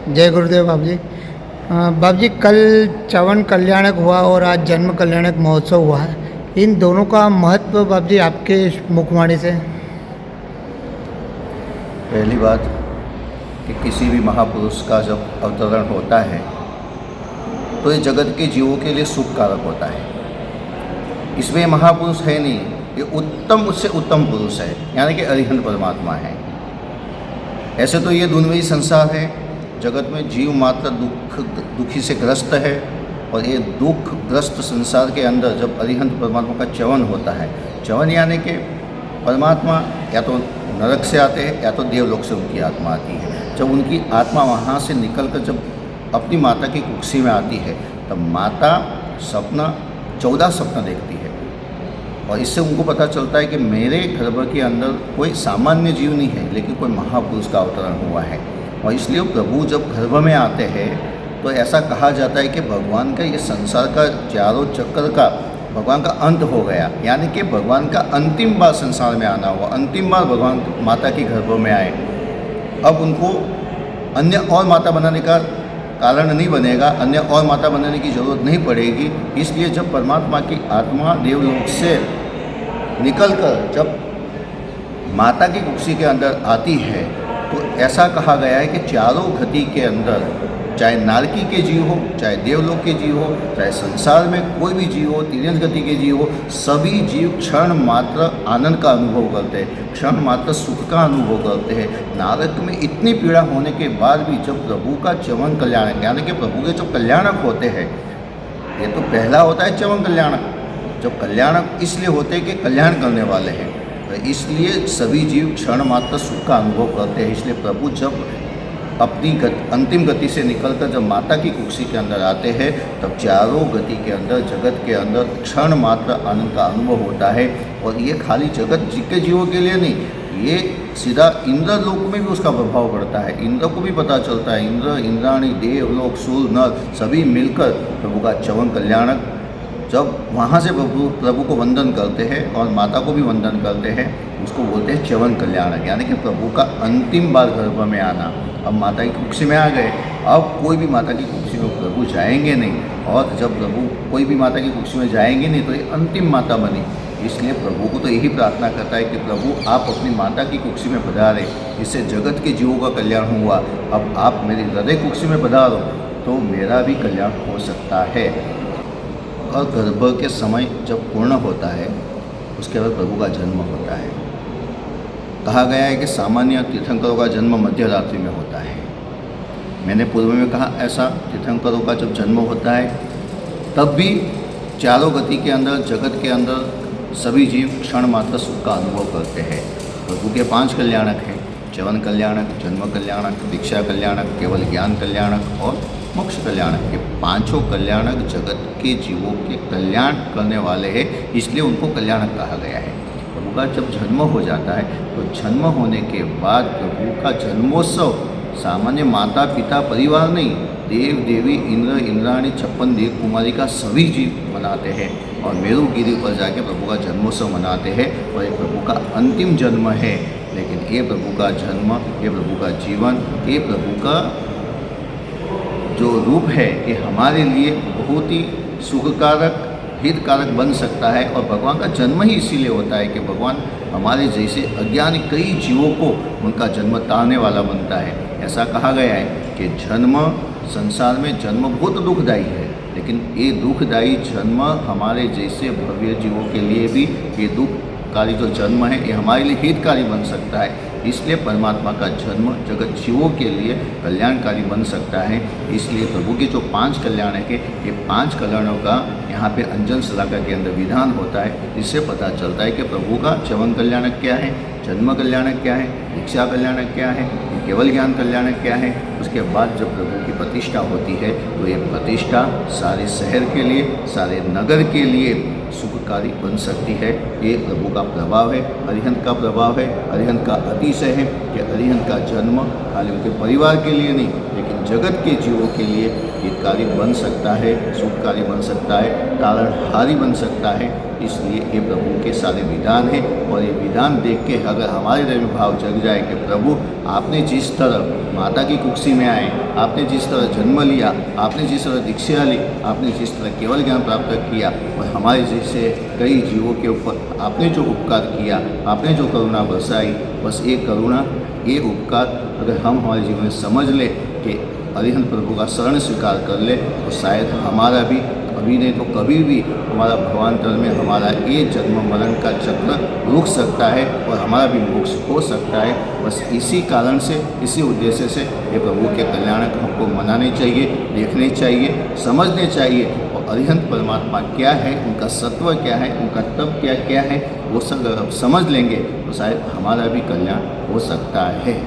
जय गुरुदेव बाबू जी। बाबू जी, कल च्यवन कल्याणक हुआ और आज जन्म कल्याणक महोत्सव हुआ है। इन दोनों का महत्व बाबू जी आपके मुखवाणी से। पहली बात कि किसी भी महापुरुष का जब अवतरण होता है तो ये जगत के जीवों के लिए सुख कारक होता है। इसमें महापुरुष है नहीं, ये उत्तम उससे उत्तम पुरुष है, यानी कि अरिहंत परमात्मा है। ऐसे तो ये दुनियावी संसार है, जगत में जीव मात्र दुखी से ग्रस्त है, और ये दुख ग्रस्त संसार के अंदर जब अरिहंत परमात्मा का च्यवन होता है, च्यवन यानी कि परमात्मा या तो नरक से आते हैं या तो देवलोक से उनकी आत्मा आती है। जब उनकी आत्मा वहाँ से निकलकर जब अपनी माता की कुक्षी में आती है तब माता 14 सपना देखती है, और इससे उनको पता चलता है कि मेरे गर्भ के अंदर कोई सामान्य जीव नहीं है, लेकिन कोई महापुरुष का अवतरण हुआ है। और इसलिए प्रभु जब गर्भ में आते हैं तो ऐसा कहा जाता है कि भगवान का ये संसार का चारों चक्कर का भगवान का अंत हो गया, यानी कि भगवान का अंतिम बार संसार में आना हुआ, अंतिम बार भगवान माता के गर्भ में आए। अब उनको अन्य और माता बनाने का कारण नहीं बनेगा, अन्य और माता बनाने की ज़रूरत नहीं पड़ेगी। इसलिए जब परमात्मा की आत्मा देवलोक से निकलकर जब माता की कुक्षी के अंदर आती है तो ऐसा कहा गया है कि चारों गति के अंदर, चाहे नारकी के जीव हो, चाहे देवलोक के जीव हो, चाहे संसार में कोई भी जीव हो, तिर्यंत गति के जीव हो, सभी जीव क्षण मात्र आनंद का अनुभव करते हैं, क्षण मात्र सुख का अनुभव करते हैं। नारक में इतनी पीड़ा होने के बाद भी जब प्रभु का च्यवन कल्याणक, यानी कि प्रभु के जो कल्याणक होते हैं, ये तो पहला होता है च्यवन कल्याणक। जब कल्याणक इसलिए होते हैं कि कल्याण करने वाले हैं, तो इसलिए सभी जीव क्षण मात्र सुख का अनुभव करते हैं। इसलिए प्रभु जब अपनी अंतिम गति से निकलकर जब माता की कुक्षी के अंदर आते हैं तब चारों गति के अंदर, जगत के अंदर क्षण मात्र आनंद का अनुभव होता है। और ये खाली जगत के जीवों के लिए नहीं, ये सीधा इंद्र लोक में भी उसका प्रभाव पड़ता है। इंद्र को भी पता चलता है, इंद्र, इंद्राणी, देवलोक, सूर्य, नर सभी मिलकर प्रभु का च्यवन कल्याणक जब वहाँ से प्रभु को वंदन करते हैं और माता को भी वंदन करते हैं, उसको बोलते हैं च्यवन कल्याणक, यानी कि प्रभु का अंतिम बार गर्भ में आना। अब माता की कुक्षी में आ गए, अब कोई भी माता की कुक्षी में प्रभु जाएंगे नहीं, और जब प्रभु कोई भी माता की कुक्षी में जाएंगे नहीं तो ये अंतिम माता बनी। इसलिए प्रभु को तो यही प्रार्थना करता है कि प्रभु आप अपनी माता की कुक्षी में पधारे, इससे जगत के जीवों का कल्याण हुआ। अब आप मेरी हृदय कुक्षी में पधारो तो मेरा भी कल्याण हो सकता है। और गर्भ के समय जब पूर्ण होता है उसके बाद प्रभु का जन्म होता है। कहा गया है कि सामान्य तीर्थंकरों का जन्म मध्य रात्रि में होता है। मैंने पूर्व में कहा ऐसा तीर्थंकरों का जब जन्म होता है तब भी चारों गति के अंदर, जगत के अंदर सभी जीव क्षण मात्र सुख का अनुभव करते हैं। प्रभु के 5 कल्याणक हैं, च्यवन कल्याणक, जन्म कल्याणक, दीक्षा कल्याणक, केवल ज्ञान कल्याणक और मोक्ष कल्याणक। के 5 कल्याणक जगत के जीवों के कल्याण करने वाले हैं, इसलिए उनको कल्याणक कहा गया है। प्रभु का जब जन्म हो जाता है तो जन्म होने के बाद प्रभु का जन्मोत्सव सामान्य माता पिता परिवार नहीं, देव देवी, इंद्र, इंद्राणी, 56 देव कुमारी का सभी जीव मनाते हैं और मेरुगिरी पर जाके प्रभु का जन्मोत्सव मनाते हैं। और ये प्रभु का अंतिम जन्म है, लेकिन ये प्रभु का जन्म, ये प्रभु का जीवन, ये प्रभु का जो रूप है ये हमारे लिए बहुत ही सुखकारक, हितकारक बन सकता है। और भगवान का जन्म ही इसीलिए होता है कि भगवान हमारे जैसे अज्ञानी कई जीवों को उनका जन्म टालने वाला बनता है। ऐसा कहा गया है कि जन्म, संसार में जन्म बहुत दुखदायी है, लेकिन ये दुखदायी जन्म हमारे जैसे भव्य जीवों के लिए भी ये दुखकारी जो जन्म है ये हमारे लिए हितकारी बन सकता है। इसलिए परमात्मा का जन्म जगत जीवों के लिए कल्याणकारी बन सकता है। इसलिए प्रभु के जो 5 कल्याणक है, ये 5 कल्याणों का यहाँ पे अंजन शलाका के अंदर विधान होता है। इससे पता चलता है कि प्रभु का च्यवन कल्याणक क्या है, जन्म कल्याणक क्या है, दीक्षा कल्याणक क्या है, केवल ज्ञान कल्याणक क्या है। उसके बाद जब प्रभु की प्रतिष्ठा होती है तो ये प्रतिष्ठा सारे शहर के लिए, सारे नगर के लिए सुखकारी बन सकती है। ये प्रभु का प्रभाव है, अरिहंत का प्रभाव है, अरिहंत का अतिशय है कि अरिहंत का जन्म खाली उनके परिवार के लिए नहीं, लेकिन जगत के जीवों के लिए हितकारी बन सकता है, शुभकारी बन सकता है, तारणहारी बन सकता है। इसलिए ये प्रभु के सारे विधान हैं और ये विधान देख के अगर हमारे हृदय में भाव जग जाए कि प्रभु आपने जिस तरह माता की कुक्षी में आए, आपने जिस तरह जन्म लिया, आपने जिस तरह दीक्षा ली, आपने जिस तरह केवल ज्ञान प्राप्त किया और हमारे जैसे कई जीवों के ऊपर आपने जो उपकार किया, आपने जो करुणा बरसाई, बस ये करुणा, ये उपकार अगर हम हमारे जीवन में समझ ले कि अरिहंत प्रभु का शरण स्वीकार कर ले तो शायद हमारा भी अभी नहीं तो कभी भी हमारा भवांतर में हमारा ये जन्म मरण का चक्र रुक सकता है और हमारा भी मोक्ष हो सकता है। बस इसी कारण से, इसी उद्देश्य से ये प्रभु के कल्याणक हमको मनाने चाहिए, देखने चाहिए, समझने चाहिए और अरिहंत परमात्मा क्या है, उनका सत्व क्या है, उनका तप क्या क्या है, वो सब समझ लेंगे तो शायद हमारा भी कल्याण हो सकता है।